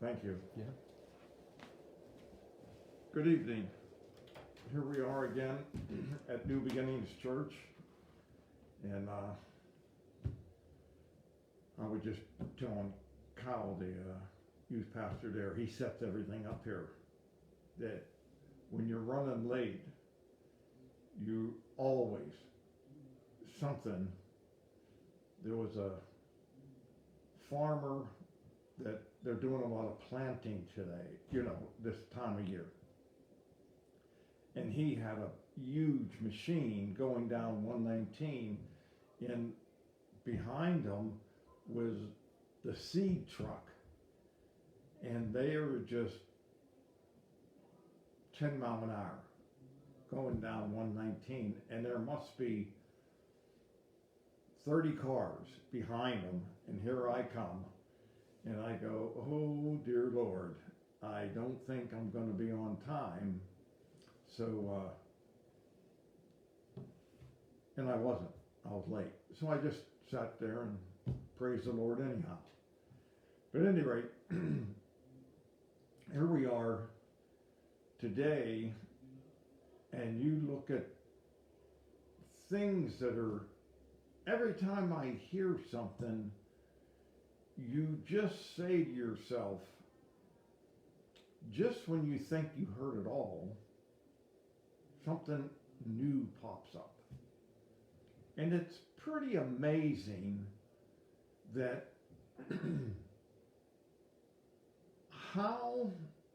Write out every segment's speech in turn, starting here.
Thank you. Yeah. Good evening. Here we are again at New Beginnings Church. And I was just telling Kyle, the youth pastor there, he sets everything up here. That when you're running late, you always, something, there was a farmer that they're doing a lot of planting today, this time of year. And he had a huge machine going down 119, and behind him was the seed truck. And they were just 10 mile an hour going down 119, and there must be 30 cars behind them, and here I come, and I go, oh dear Lord, I don't think I'm going to be on time. So, and I wasn't. I was late. So I just sat there and praised the Lord anyhow. But at any rate, here we are today, and you look at things that are, every time I hear something, you just say to yourself, just when you think you heard it all, something new pops up. And it's pretty amazing that how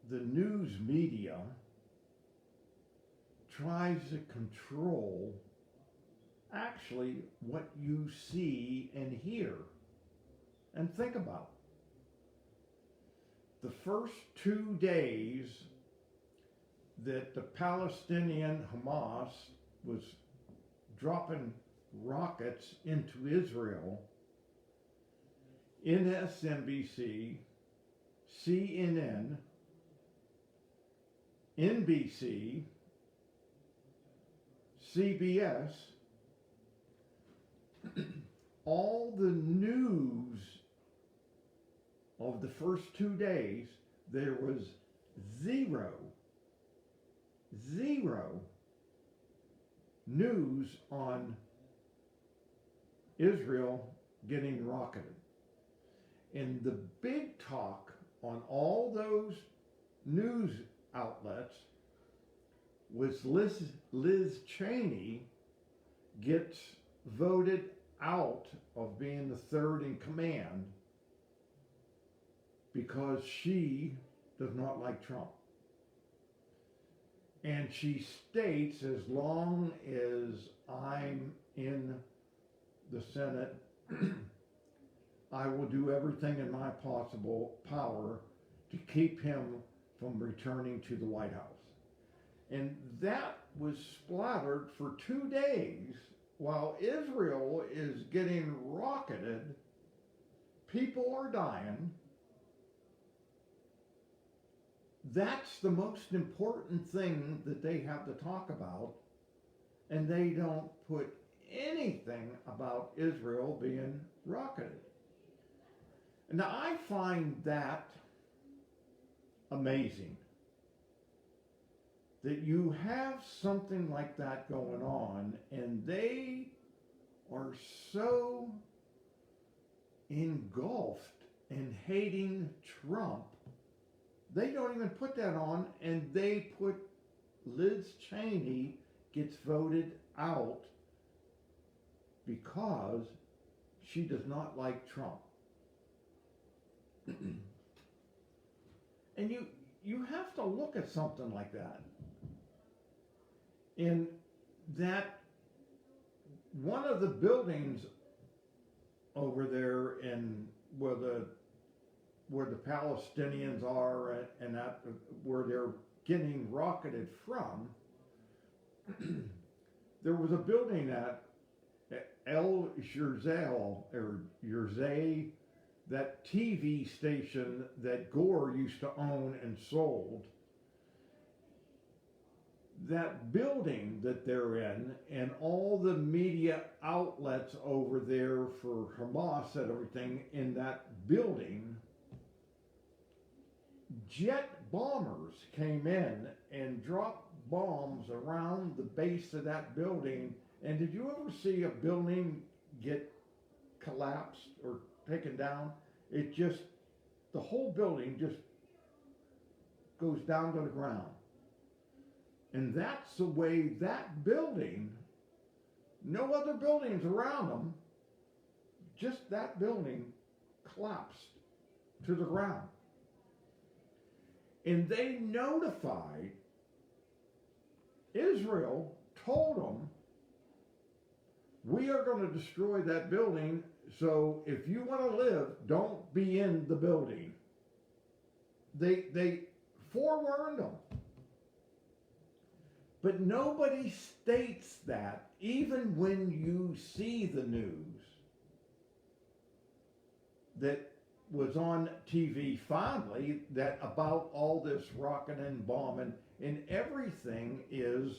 the news media tries to control actually what you see and hear and think about. The first 2 days that the Palestinian Hamas was dropping rockets into Israel, MSNBC, CNN, NBC, CBS, all the news of the first 2 days, there was zero news on Israel getting rocketed. And the big talk on all those news outlets was Liz Cheney gets voted out of being the third in command because she does not like Trump. And she states, as long as I'm in the Senate, I will do everything in my possible power to keep him from returning to the White House. And that was splattered for 2 days while Israel is getting rocketed. People are dying. That's the most important thing that they have to talk about, and they don't put anything about Israel being rocketed. Now, I find that amazing, that you have something like that going on, and they are so engulfed in hating Trump. They don't even put that on, and they put Liz Cheney gets voted out because she does not like Trump. And you have to look at something like that. In that one of the buildings over there in where the Palestinians are, and that where they're getting rocketed from, there was a building at El Yerzel, or Yerzay, that TV station that Gore used to own and sold. That building that they're in, and all the media outlets over there for Hamas and everything in that building, jet bombers came in and dropped bombs around the base of that building. And did you ever see a building get collapsed or taken down? It just, the whole building just goes down to the ground. And that's the way that building, no other buildings around them, just that building collapsed to the ground. And they notified Israel, told them, we are going to destroy that building, so if you want to live, don't be in the building. They forewarned them. But nobody states that, even when you see the news that was on TV finally, that about all this rocking and bombing, and everything is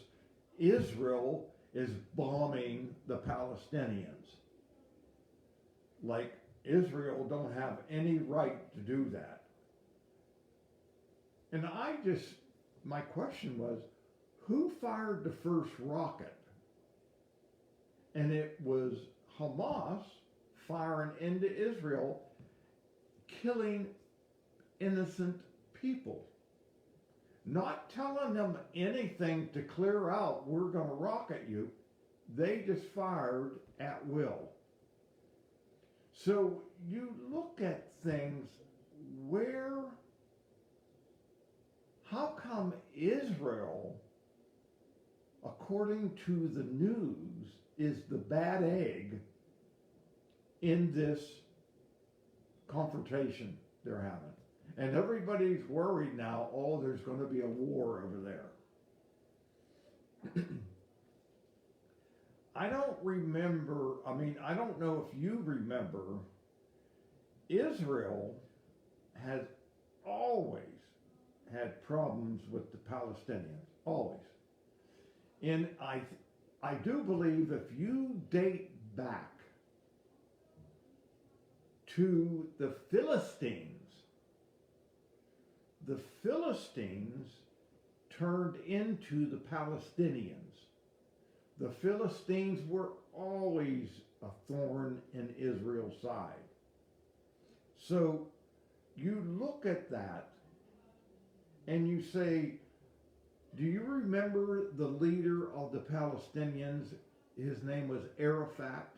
Israel is bombing the Palestinians. Like Israel don't have any right to do that. And my question was, who fired the first rocket? And it was Hamas firing into Israel, killing innocent people. Not telling them anything to clear out, we're going to rocket you. They just fired at will. So you look at things how come Israel, according to the news, is the bad egg in this confrontation they're having? And everybody's worried now, there's going to be a war over there. I don't know if you remember, Israel has always had problems with the Palestinians, always. And I do believe if you date back to the Philistines turned into the Palestinians. The Philistines were always a thorn in Israel's side. So you look at that and you say, do you remember the leader of the Palestinians? His name was Arafat.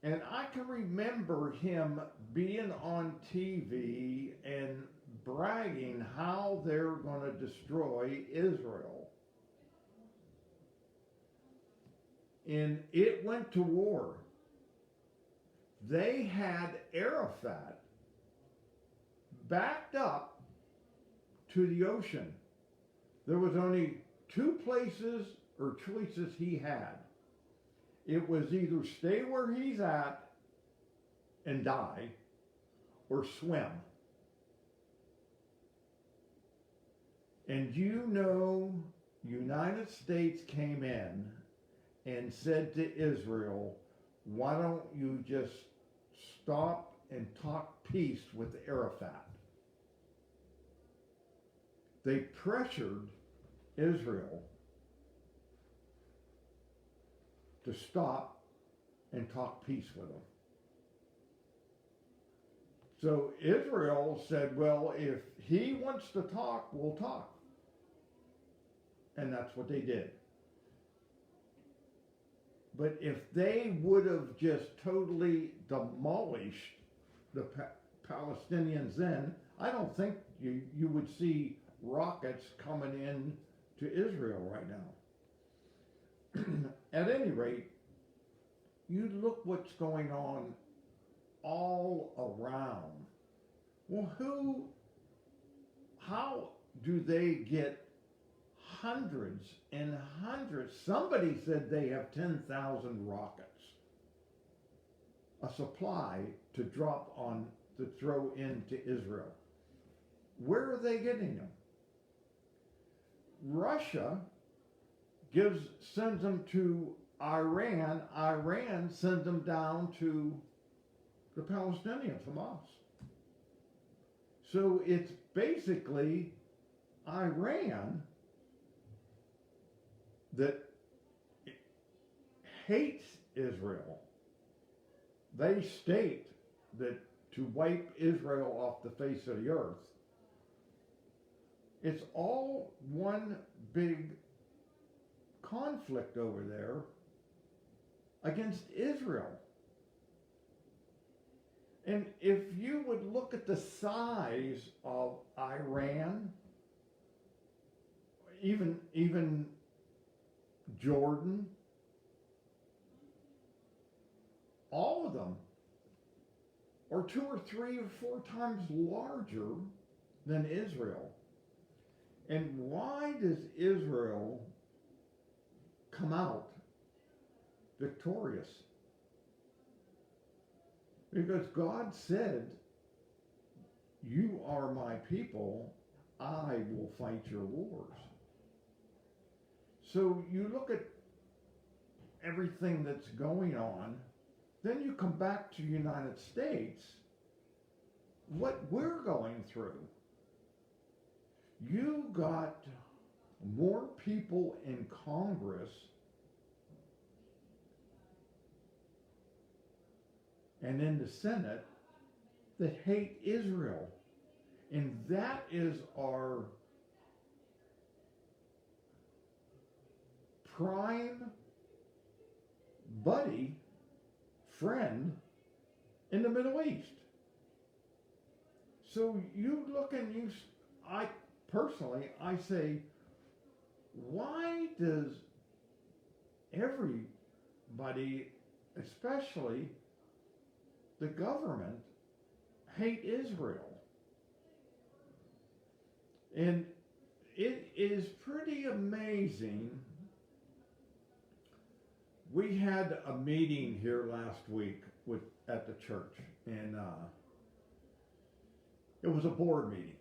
And I can remember him being on TV and bragging how they're going to destroy Israel. And it went to war. They had Arafat backed up to the ocean. There was only two places or choices he had. It was either stay where he's at and die, or swim. And United States came in and said to Israel, why don't you just stop and talk peace with Arafat? They pressured Israel to stop and talk peace with them. So Israel said, well, if he wants to talk, we'll talk. And that's what they did. But if they would have just totally demolished the Palestinians then, I don't think you would see rockets coming in to Israel right now. At any rate, you look what's going on all around. Well, how do they get hundreds and hundreds? Somebody said they have 10,000 rockets, a supply to throw into Israel. Where are they getting them? Russia sends them to Iran. Iran sends them down to the Palestinians, Hamas. So it's basically Iran that hates Israel. They state that to wipe Israel off the face of the earth, it's all one big conflict over there against Israel. And if you would look at the size of Iran, even Jordan, all of them are 2 or 3 or 4 times larger than Israel. And why does Israel come out victorious? Because God said, you are my people, I will fight your wars. So you look at everything that's going on, then you come back to the United States, what we're going through. You got more people in Congress and in the Senate that hate Israel. And that is our prime buddy, friend in the Middle East. So you look and I personally say, why does everybody, especially the government, hate Israel? And it is pretty amazing. We had a meeting here last week at the church, and it was a board meeting.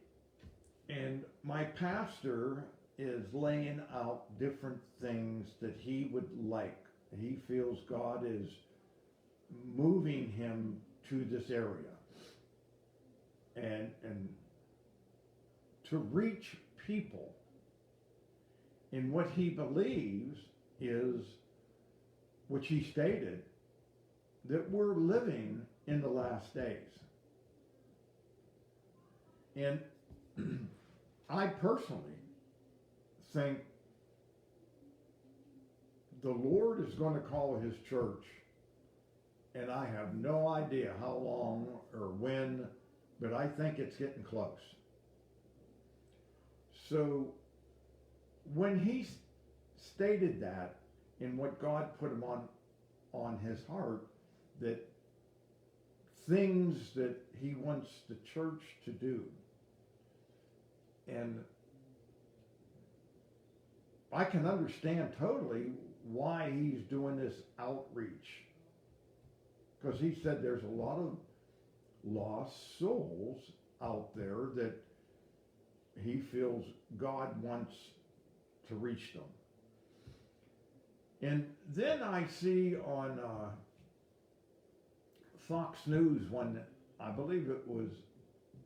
And my pastor is laying out different things that he would like. He feels God is moving him to this area and to reach people in what he believes is, which he stated, that we're living in the last days. And I personally think the Lord is going to call his church, and I have no idea how long or when, but I think it's getting close. So when he stated that, in what God put him on his heart, that things that he wants the church to do, and I can understand totally why he's doing this outreach, because he said there's a lot of lost souls out there that he feels God wants to reach them. And then I see on Fox News one, I believe it was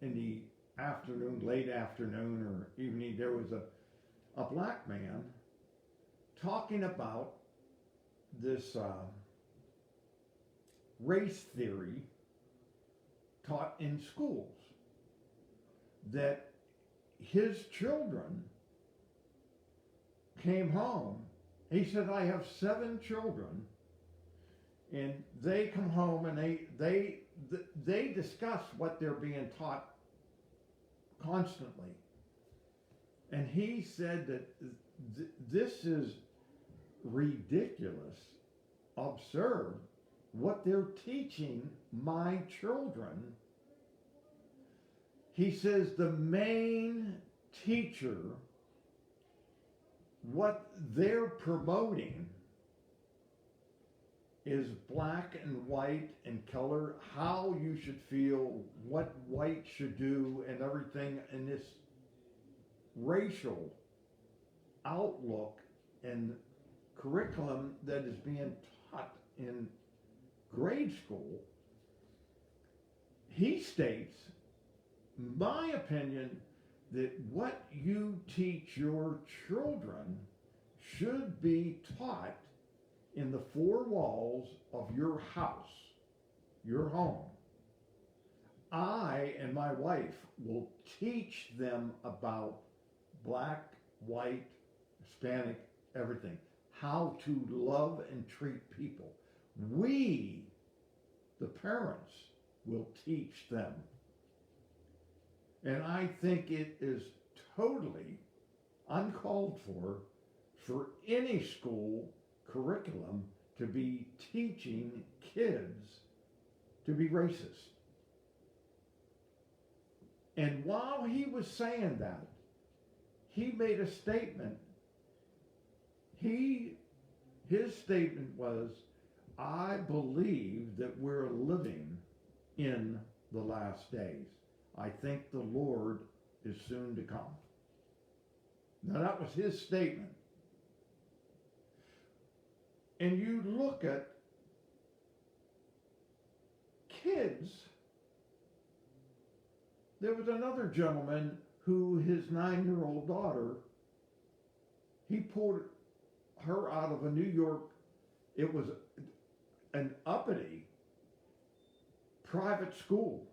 in the afternoon, late afternoon or evening, there was a black man talking about this race theory taught in schools, that his children came home. He said, I have 7 children, and they come home and they discuss what they're being taught constantly. And he said that this is ridiculous, absurd, what they're teaching my children. He says the main teacher, what they're promoting is black and white and color, how you should feel, what white should do, and everything in this racial outlook and curriculum that is being taught in grade school. He states my opinion that what you teach your children should be taught in the four walls of your house, your home. I and my wife will teach them about black, white, Hispanic, everything. How to love and treat people. We, the parents, will teach them. And I think it is totally uncalled for any school curriculum to be teaching kids to be racist. And while he was saying that, he made a statement. His statement was, I believe that we're living in the last days. I think the Lord is soon to come. Now that was his statement. And you look at kids. There was another gentleman who his 9-year-old daughter, he pulled her out of a New York, it was an uppity private school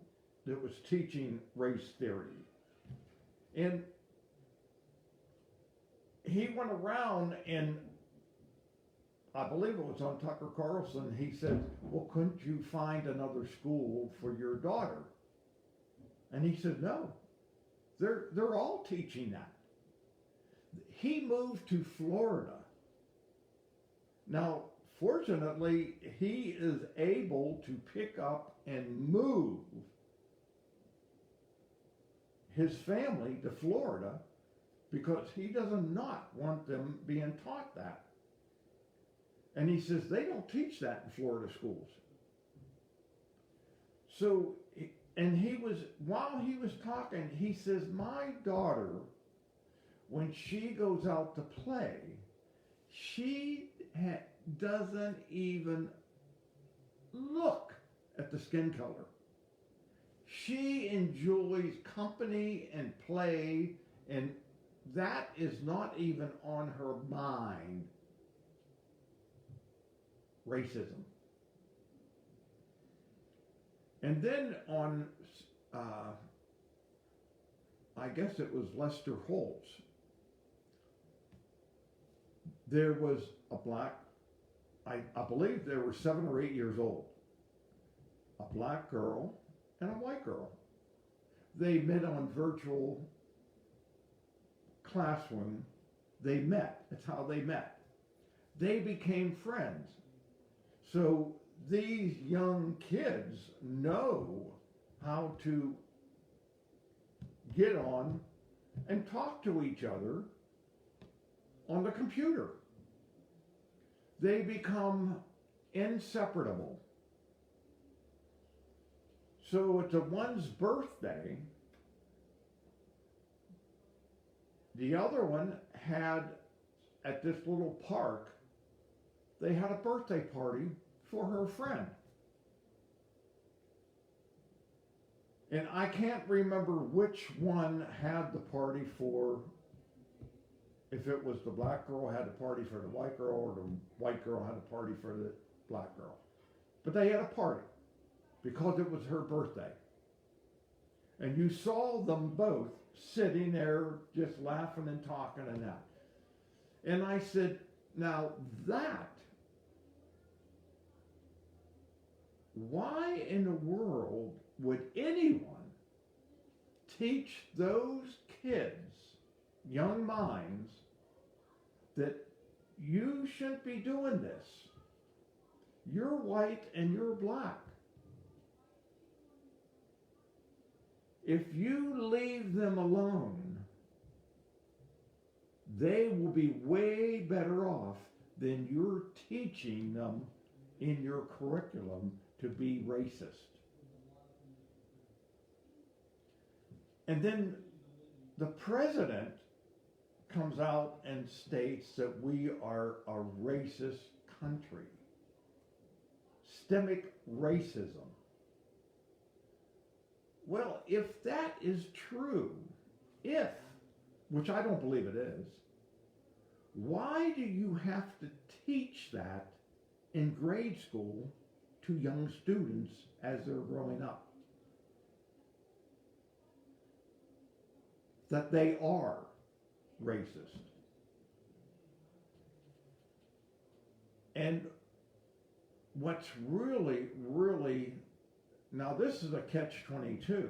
that was teaching race theory. And he went around and I believe it was on Tucker Carlson, he said, well, couldn't you find another school for your daughter? And he said, no, they're all teaching that. He moved to Florida. Now, fortunately, he is able to pick up and move his family to Florida because he does not want them being taught that. And he says, they don't teach that in Florida schools. So, and while he was talking, he says, my daughter, when she goes out to play, she doesn't even look at the skin color. She enjoys company and play, and that is not even on her mind. Racism. And then on, I guess it was Lester Holt, there was a black, I believe they were 7 or 8 years old, a black girl and a white girl. They met on virtual classroom. They met. That's how they met. They became friends. So these young kids know how to get on and talk to each other on the computer. They become inseparable. So at the one's birthday, the other one had, at this little park, they had a birthday party for her friend. And I can't remember which one had the party for, if it was the black girl had the party for the white girl or the white girl had a party for the black girl. But they had a party because it was her birthday. And you saw them both sitting there just laughing and talking and that. And I said, now that, why in the world would anyone teach those kids, young minds, that you shouldn't be doing this? You're white and you're black. If you leave them alone, they will be way better off than you're teaching them in your curriculum to be racist. And then the president comes out and states that we are a racist country. Systemic racism. Well, if that is true, if, which I don't believe it is, why do you have to teach that in grade school to young students as they're growing up? That they are racist. And what's really, really, now this is a catch-22.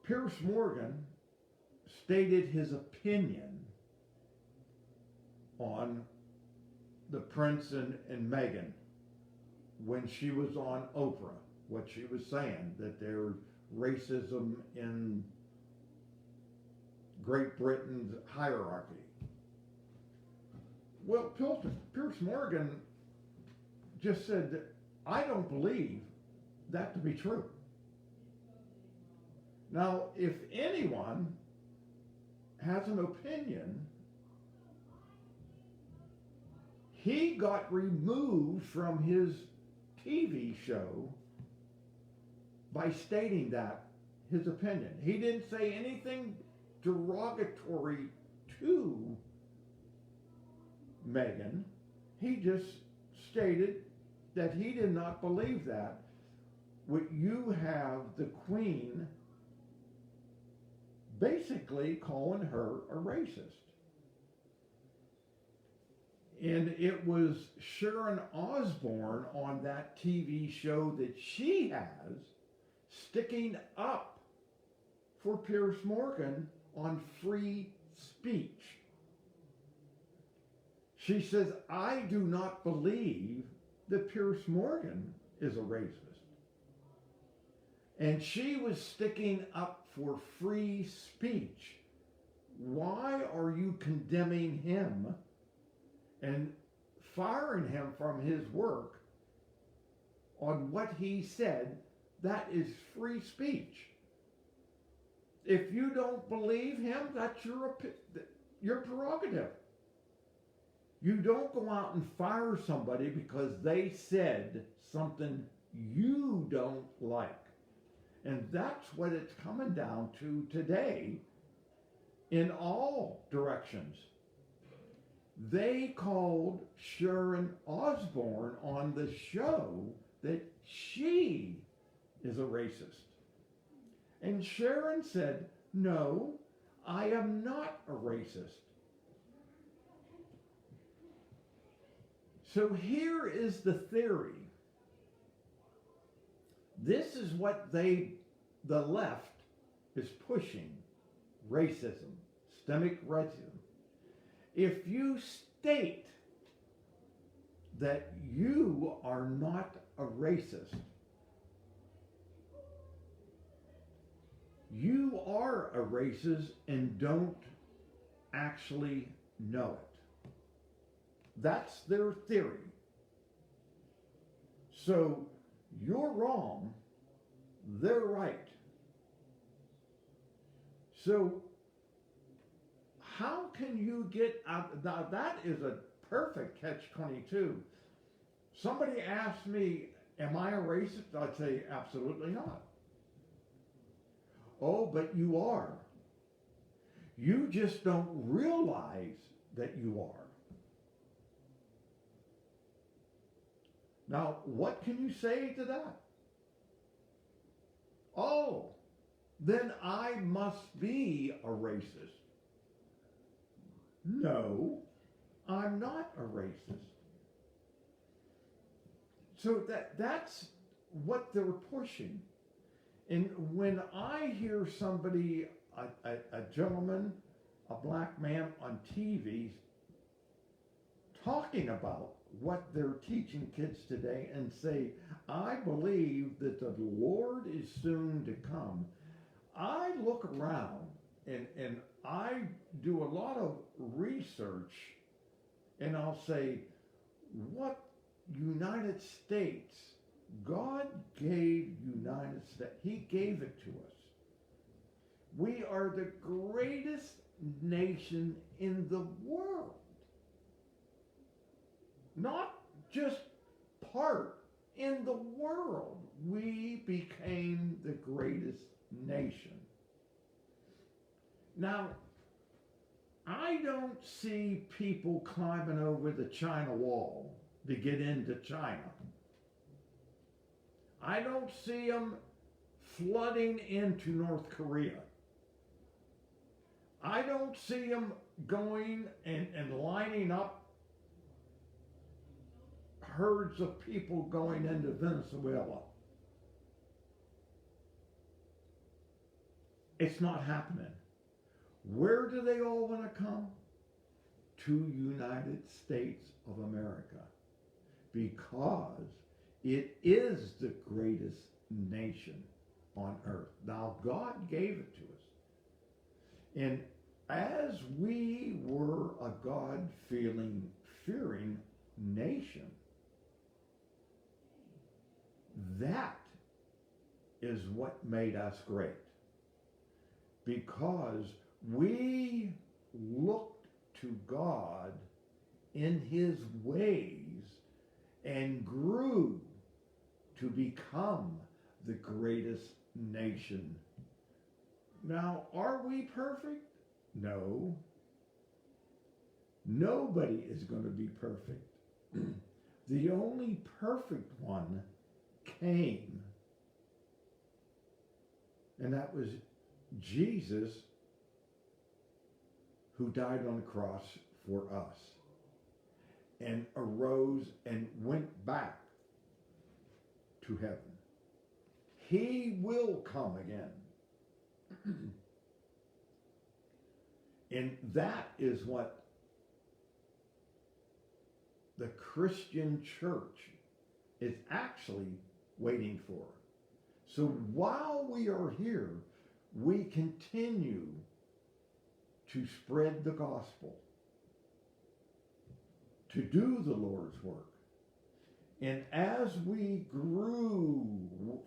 Piers Morgan stated his opinion on the Prince and Meghan when she was on Oprah, what she was saying, that there's racism in Great Britain's hierarchy. Well, Piers Morgan just said that I don't believe that to be true. Now, if anyone has an opinion, he got removed from his TV show by stating that, his opinion. He didn't say anything derogatory to Meghan. He just stated that he did not believe that. What you have the Queen basically calling her a racist. And it was Sharon Osbourne on that TV show that she has sticking up for Piers Morgan on free speech. She says, I do not believe that Piers Morgan is a racist. And she was sticking up for free speech. Why are you condemning him and firing him from his work on what he said? That is free speech. If you don't believe him, that's your prerogative. You don't go out and fire somebody because they said something you don't like. And that's what it's coming down to today in all directions. They called Sharon Osbourne on the show that she is a racist. And Sharon said, no, I am not a racist. So here is the theory. This is what the left is pushing. Racism, systemic racism. If you state that you are not a racist, you are a racist and don't actually know it. That's their theory. So you're wrong, they're right. So how can you get out? Now that is a perfect catch-22. Somebody asked me, am I a racist? I'd say, absolutely not. Oh, but you are. You just don't realize that you are. Now, what can you say to that? Oh, then I must be a racist. No, I'm not a racist. So that's what they're pushing. And when I hear somebody, a gentleman, a black man on TV talking about what they're teaching kids today and say, I believe that the Lord is soon to come, I look around and I do a lot of research and I'll say, what United States, God gave United States, He gave it to us. We are the greatest nation in the world. Not just part in the world, we became the greatest nation. Now, I don't see people climbing over the China Wall to get into China. I don't see them flooding into North Korea. I don't see them going and lining up herds of people going into Venezuela. It's not happening. Where do they all want to come? To United States of America. Because it is the greatest nation on earth. Now, God gave it to us. And as we were a God-fearing, fearing nation, that is what made us great. Because we looked to God in His ways and grew to become the greatest nation. Now, are we perfect? No. Nobody is going to be perfect. The only perfect one came, and that was Jesus, who died on the cross for us and arose and went back to heaven. He will come again. And that is what the Christian church is actually waiting for. So while we are here, we continue to spread the gospel, to do the Lord's work. And as we grew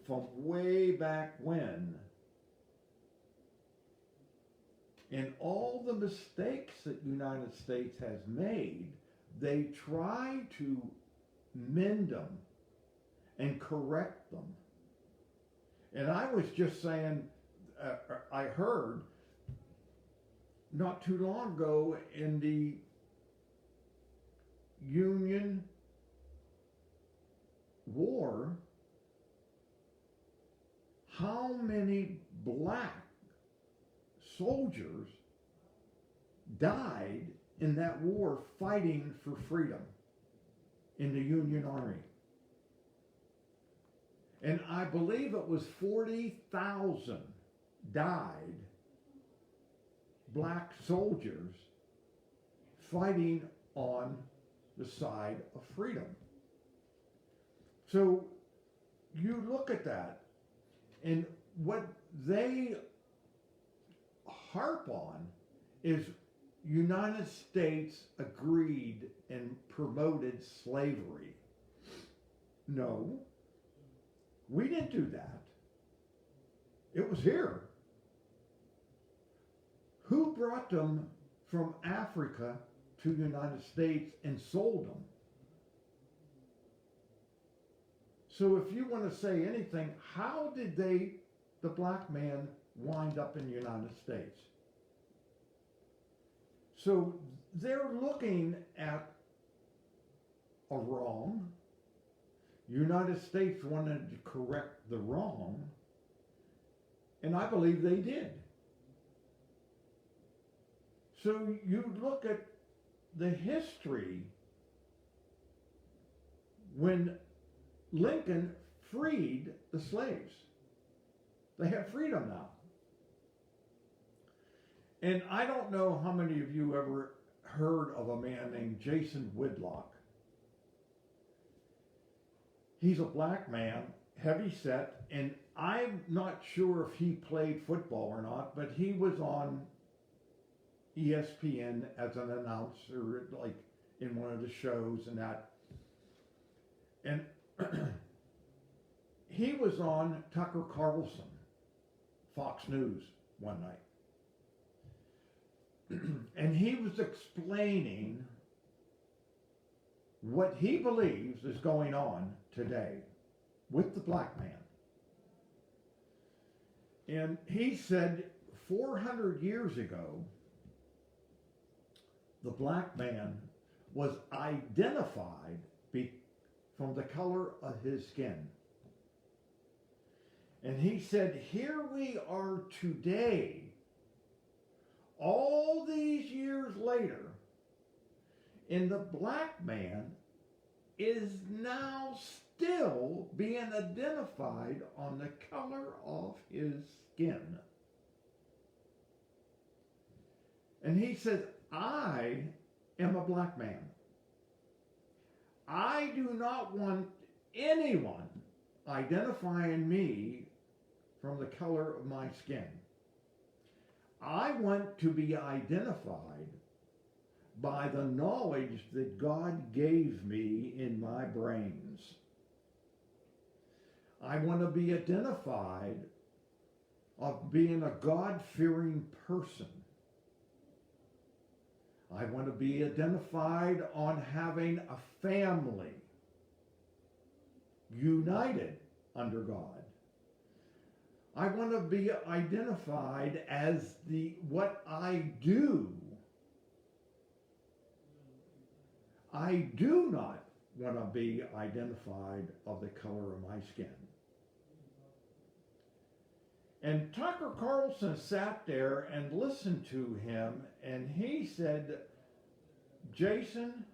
from way back when, and all the mistakes that the United States has made, they try to mend them and correct them. And I was just saying, I heard not too long ago in the Union War, how many black soldiers died in that war fighting for freedom in the Union Army. And I believe it was 40,000 died, black soldiers fighting on the side of freedom. So you look at that, and what they harp on is United States agreed and promoted slavery. No, we didn't do that. It was here. Who brought them from Africa to the United States and sold them? So if you want to say anything, how did the black man, wind up in the United States? So they're looking at a wrong. United States wanted to correct the wrong, and I believe they did. So you look at the history when Lincoln freed the slaves. They have freedom now. And I don't know how many of you ever heard of a man named Jason Whitlock. He's a black man, heavy set, and I'm not sure if he played football or not, but he was on ESPN as an announcer, like in one of the shows and that. And he was on Tucker Carlson, Fox News, one night. And he was explaining what he believes is going on today with the black man. And he said 400 years ago, the black man was identified from the color of his skin. And he said, here we are today, all these years later, and the black man is now still being identified on the color of his skin. And he says, I am a black man. I do not want anyone identifying me from the color of my skin. I want to be identified by the knowledge that God gave me in my brains. I want to be identified of being a God-fearing person. I want to be identified on having a family united under God. I want to be identified as what I do. I do not want to be identified of the color of my skin. And Tucker Carlson sat there and listened to him, and he said, Jason,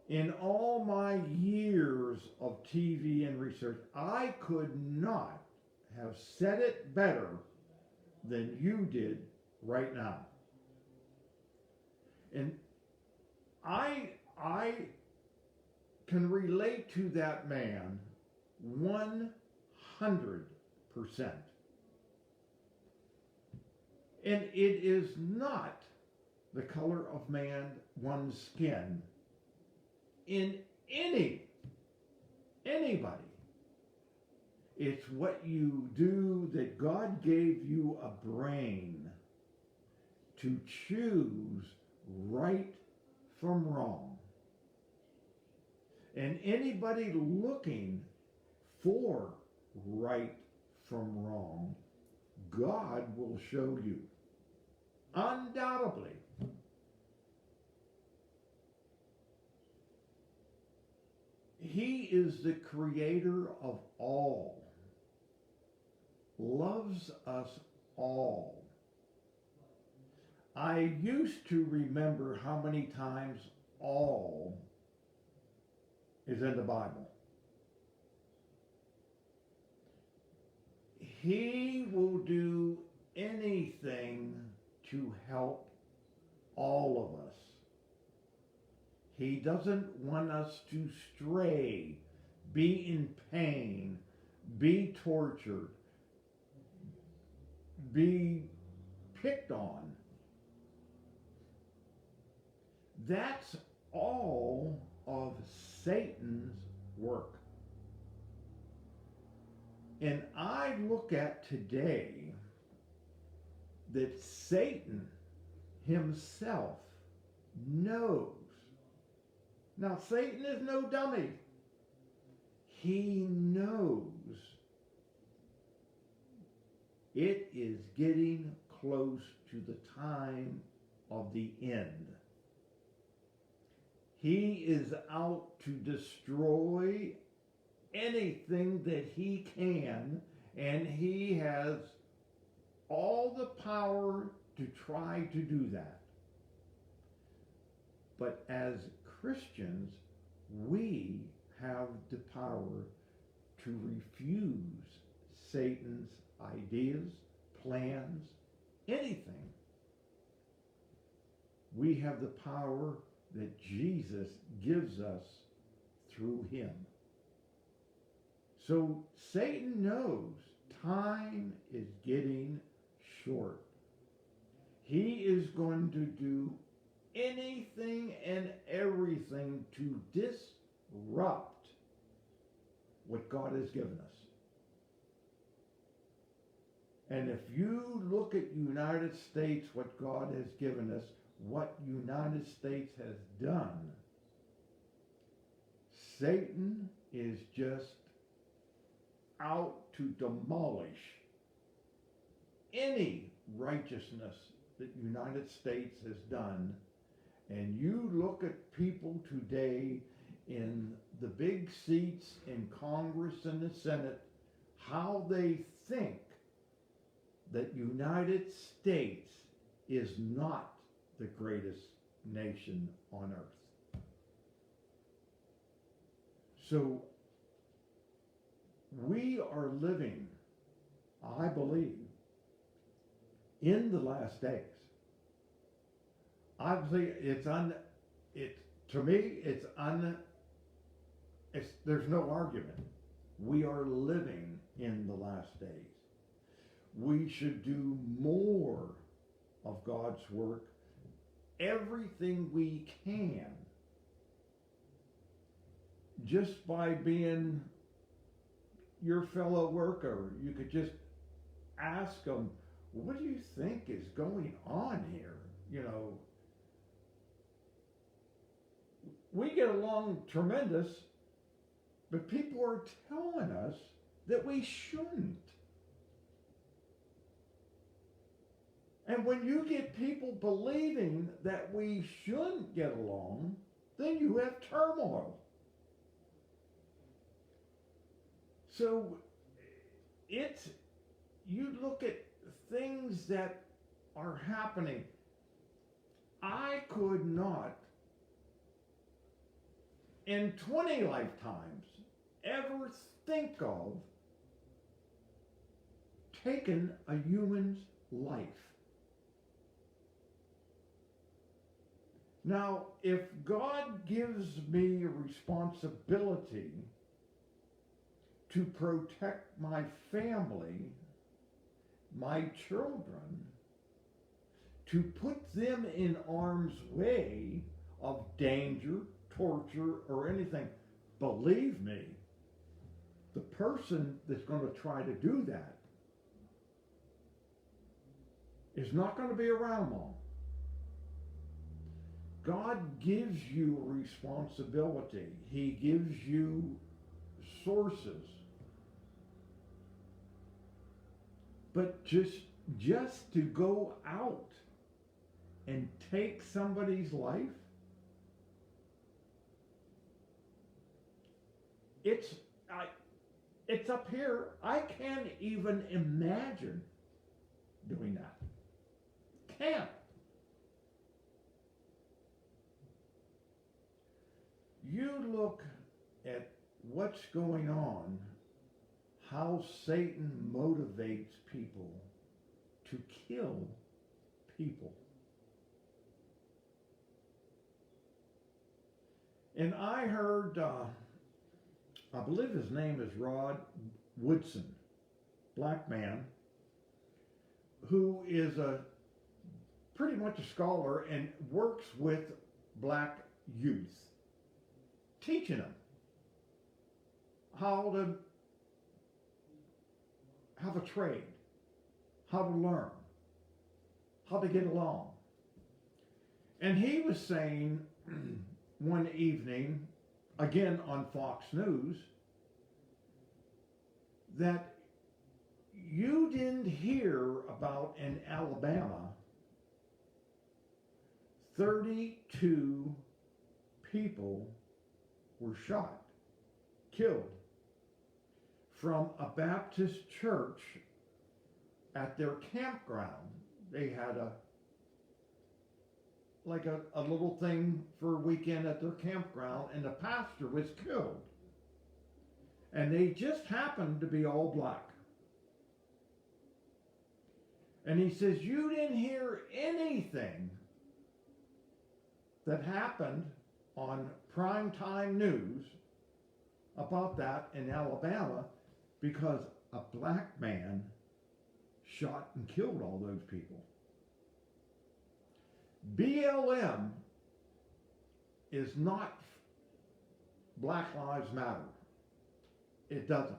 in all my years of TV and research, I could not have said it better than you did right now. And I can relate to that man 100%. And it is not the color of one's skin in anybody. It's what you do, that God gave you a brain to choose right from wrong. And anybody looking for right from wrong, God will show you. Undoubtedly. He is the creator of all, loves us all. I used to remember how many times all is in the Bible. He will do anything to help all of us. He doesn't want us to stray, be in pain, be tortured, be picked on. That's all of Satan's work. And I look at today that Satan himself knows. Now, Satan is no dummy. He knows it is getting close to the time of the end. He is out to destroy anything that he can, and he has all the power to try to do that. But as Christians, we have the power to refuse Satan's ideas, plans, anything. We have the power that Jesus gives us through him. So Satan knows time is getting short. He is going to do anything and everything to disrupt what God has given us. And if you look at United States, what God has given us, what United States has done, Satan is just out to demolish any righteousness that the United States has done, and you look at people today in the big seats in Congress and the Senate, how they think that United States is not the greatest nation on earth. So we are living, I believe, in the last days. Obviously, there's no argument. We are living in the last days. We should do more of God's work, everything we can, just by being your fellow worker. You could just ask them, what do you think is going on here? You know, we get along tremendous, but people are telling us that we shouldn't. And when you get people believing that we shouldn't get along, then you have turmoil. So you look at things that are happening. I could not, in 20 lifetimes, ever think of taking a human's life. Now, if God gives me a responsibility to protect my family, my children, to put them in harm's way of danger, torture, or anything, believe me, the person that's going to try to do that is not going to be around long. God gives you a responsibility. He gives you sources. But just to go out and take somebody's life, it's up here. I can't even imagine doing that. Can't. You look at what's going on, how Satan motivates people to kill people. And I heard, I believe his name is Rod Woodson, black man, who is pretty much a scholar and works with black youth, teaching them how to have a trade, how to learn, how to get along. And he was saying one evening, again on Fox News, that you didn't hear about in Alabama 32 people were shot, killed, from a Baptist church at their campground. They had a little thing for a weekend at their campground, and the pastor was killed. And they just happened to be all black. And he says, you didn't hear anything that happened on primetime news about that in Alabama, because a black man shot and killed all those people. BLM is not Black Lives Matter. It doesn't.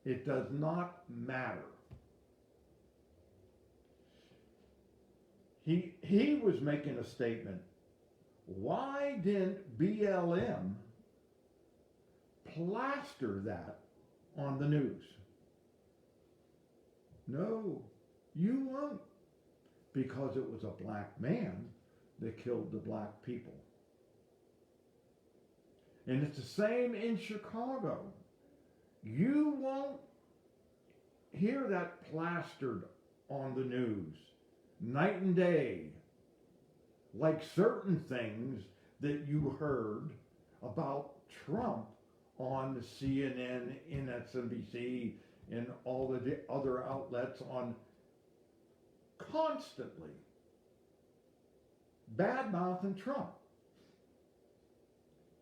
It does not matter. He was making a statement. Why didn't BLM plaster that on the news. No, you won't. Because it was a black man that killed the black people. And it's the same in Chicago. You won't hear that plastered on the news night and day, like certain things that you heard about Trump on CNN, MSNBC, and all the other outlets on constantly bad-mouthing Trump.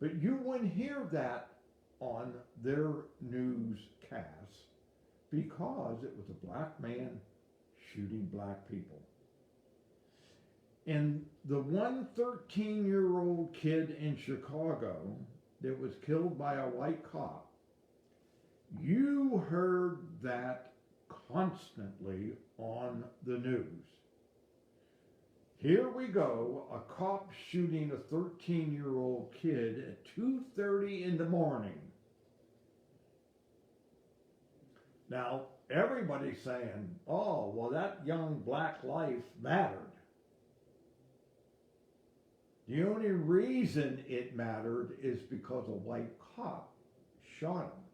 But you wouldn't hear that on their newscasts because it was a black man shooting black people. And the one 13-year-old kid in Chicago that was killed by a white cop, you heard that constantly on the news. Here we go, a cop shooting a 13-year-old kid at 2:30 in the morning. Now, everybody's saying, oh, well, that young black life mattered. The only reason it mattered is because a white cop shot him.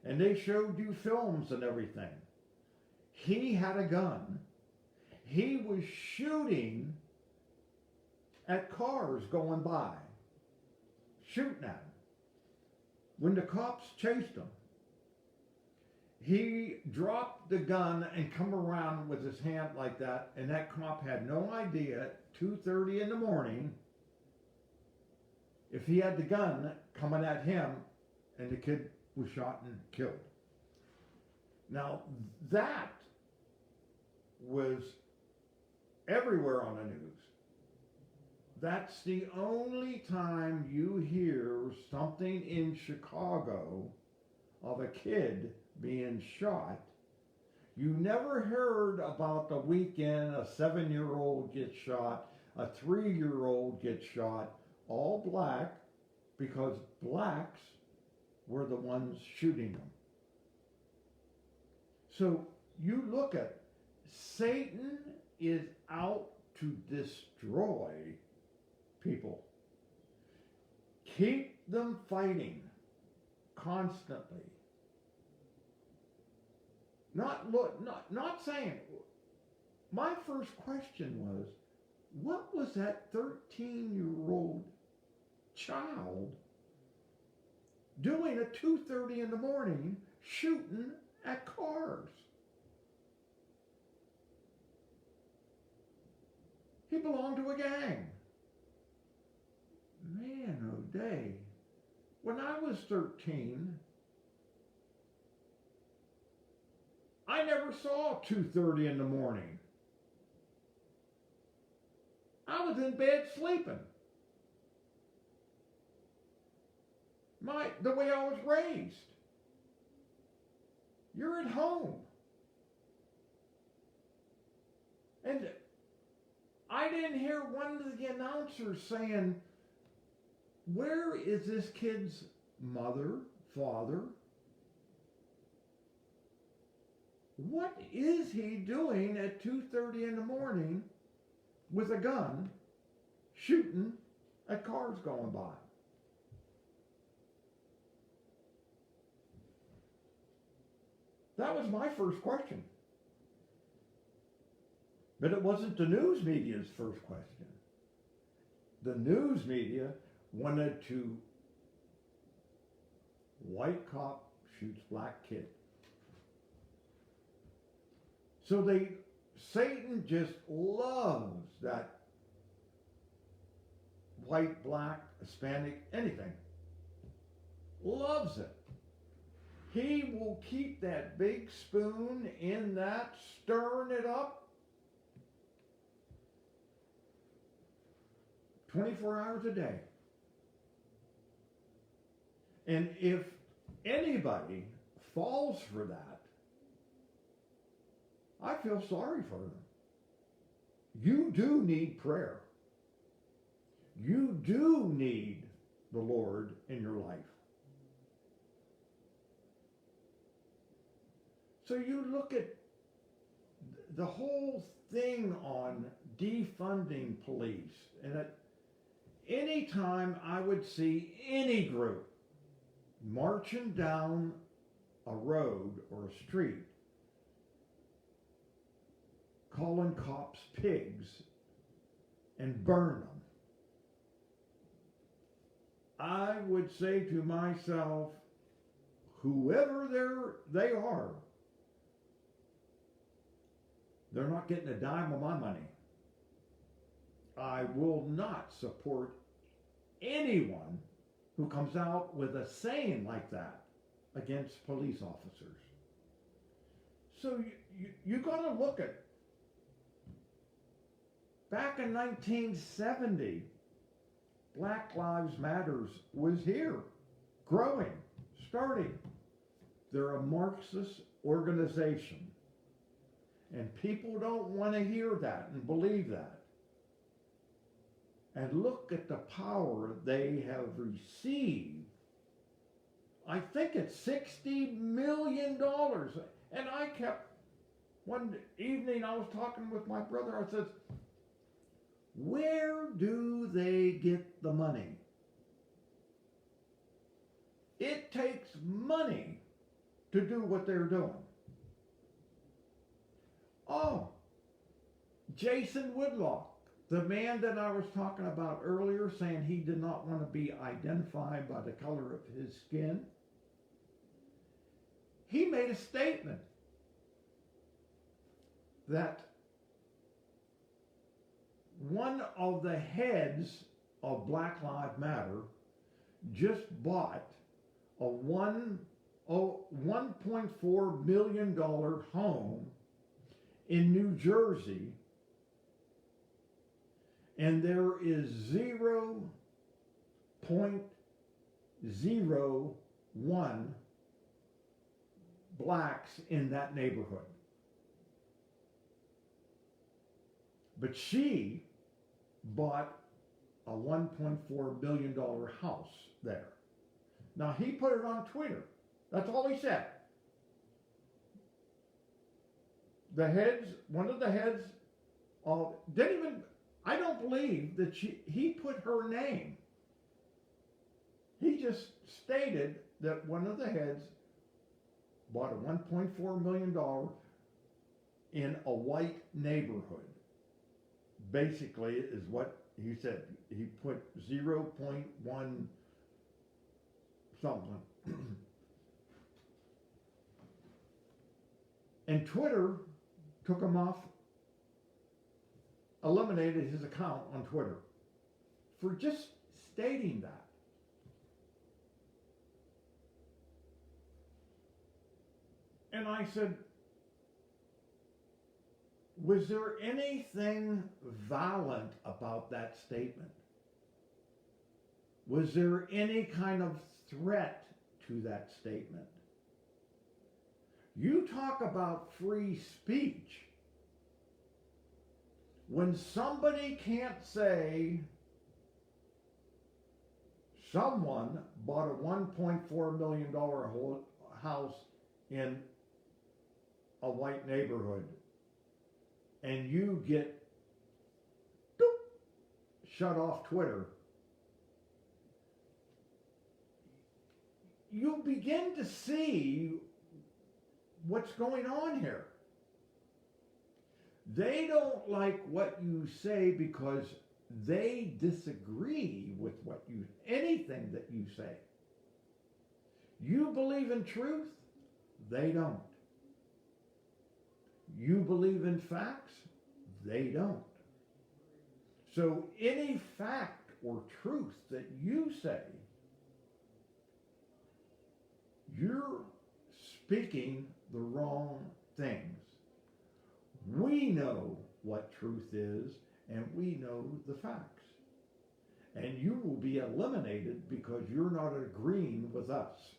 And they showed you films and everything. He had a gun. He was shooting at cars going by, shooting at them. When the cops chased him, he dropped the gun and come around with his hand like that, and that cop had no idea at 2:30 in the morning if he had the gun coming at him, and the kid was shot and killed. Now, that was everywhere on the news. That's the only time you hear something in Chicago of a kid being shot. You never heard about the weekend a 7-year-old gets shot, a 3-year-old gets shot, all black, because blacks were the ones shooting them. So you look at Satan is out to destroy people. Keep them fighting constantly. Not saying. My first question was, what was that 13-year-old child doing at 2:30 in the morning shooting at cars? He belonged to a gang. Man, oh day. When I was 13, I never saw 2:30 in the morning. I was in bed sleeping. The way I was raised. You're at home. And I didn't hear one of the announcers saying, where is this kid's mother, father? What is he doing at 2:30 in the morning with a gun shooting at cars going by? That was my first question. But it wasn't the news media's first question. The news media wanted to, white cop shoots black kid. So Satan just loves that white, black, Hispanic, anything. Loves it. He will keep that big spoon in that, stirring it up 24 hours a day. And if anybody falls for that, I feel sorry for them. You do need prayer. You do need the Lord in your life. So you look at the whole thing on defunding police, and at any time I would see any group marching down a road or a street calling cops pigs and burn them, I would say to myself, whoever they are, they're not getting a dime of my money. I will not support anyone who comes out with a saying like that against police officers. So you got to look at, back in 1970, Black Lives Matters was here, growing, starting. They're a Marxist organization. And people don't want to hear that and believe that. And look at the power they have received. I think it's $60 million. And I kept, one evening I was talking with my brother, I said, where do they get the money? It takes money to do what they're doing. Oh, Jason Woodlock, the man that I was talking about earlier, saying he did not want to be identified by the color of his skin. He made a statement that one of the heads of Black Lives Matter just bought a $1.4 million home in New Jersey, and there is 0.01 blacks in that neighborhood. But she bought a $1.4 million house there. Now, he put it on Twitter. That's all he said. The heads, one of the heads of, didn't even, I don't believe that he put her name. He just stated that one of the heads bought a $1.4 million in a white neighborhood. Basically, is what he said. He put 0.1 something. And Twitter took him off, eliminated his account on Twitter for just stating that. And I said, was there anything violent about that statement? Was there any kind of threat to that statement? You talk about free speech. When somebody can't say someone bought a $1.4 million house in a white neighborhood, and you get shut off Twitter, you begin to see what's going on here. They don't like what you say because they disagree with anything that you say. You believe in truth, they don't. You believe in facts, they don't. So any fact or truth that you say, you're speaking the wrong things. We know what truth is, and we know the facts. And you will be eliminated because you're not agreeing with us.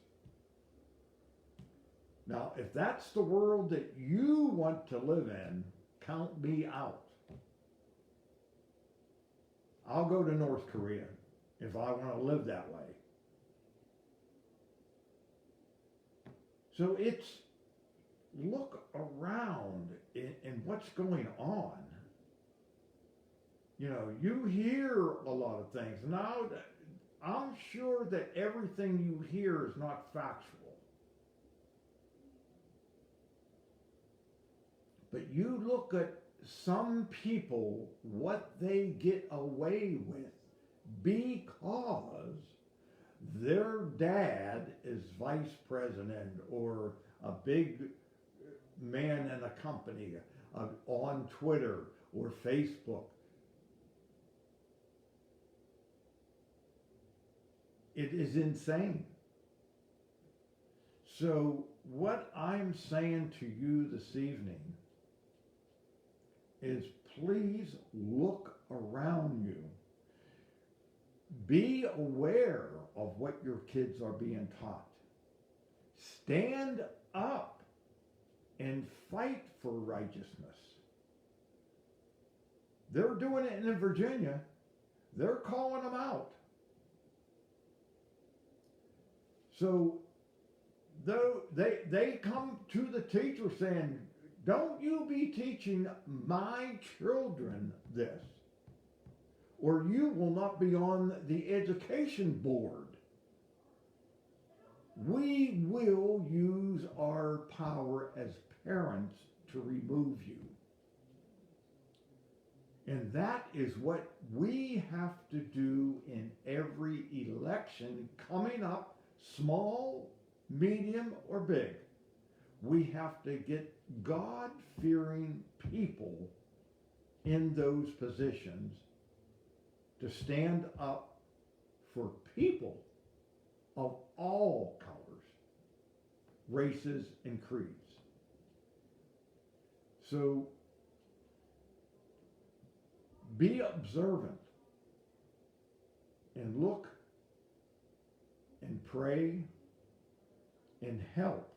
Now, if that's the world that you want to live in, count me out. I'll go to North Korea if I want to live that way. So look around in what's going on. You know, you hear a lot of things. Now, I'm sure that everything you hear is not factual. But you look at some people, what they get away with because their dad is vice president or a big man in a company on Twitter or Facebook. It is insane. So what I'm saying to you this evening is please look around you. Be aware of what your kids are being taught. Stand up and fight for righteousness. They're doing it in Virginia. They're calling them out. So though they come to the teacher saying, don't you be teaching my children this, or you will not be on the education board. We will use our power as parents to remove you. And that is what we have to do in every election coming up, small, medium, or big. We have to get God-fearing people in those positions to stand up for people of all colors, races, and creeds. So be observant and look and pray and help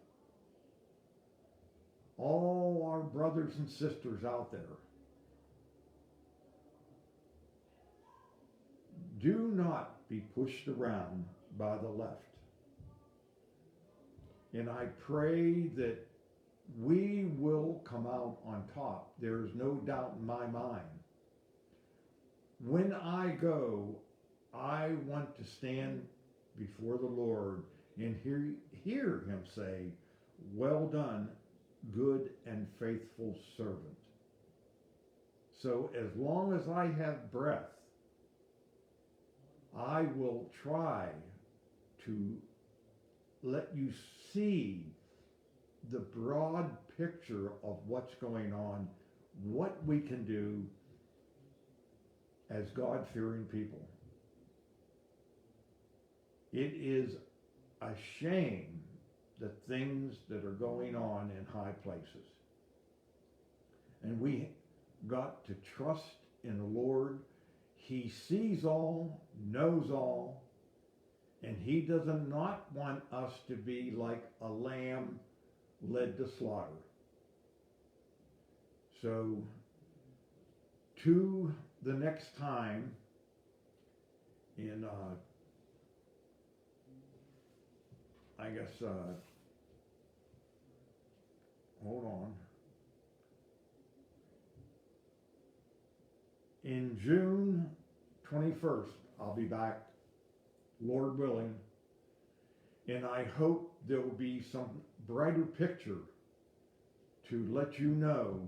all our brothers and sisters out there. Do not be pushed around by the left. And I pray that we will come out on top. There is no doubt in my mind. When I go, I want to stand before the Lord and hear him say, well done, good and faithful servant. So as long as I have breath, I will try to let you see the broad picture of what's going on, what we can do as God-fearing people. It is a shame the things that are going on in high places. And we got to trust in the Lord. He sees all, knows all, and he does not want us to be like a lamb led to slaughter. So, to the next time in, I guess, hold on. In June 21st, I'll be back, Lord willing, and I hope there will be some brighter picture to let you know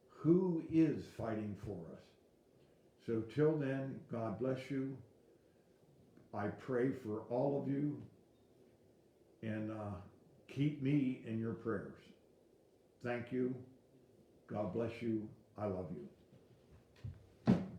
who is fighting for us. So till then, God bless you. I pray for all of you, and keep me in your prayers. Thank you. God bless you. I love you.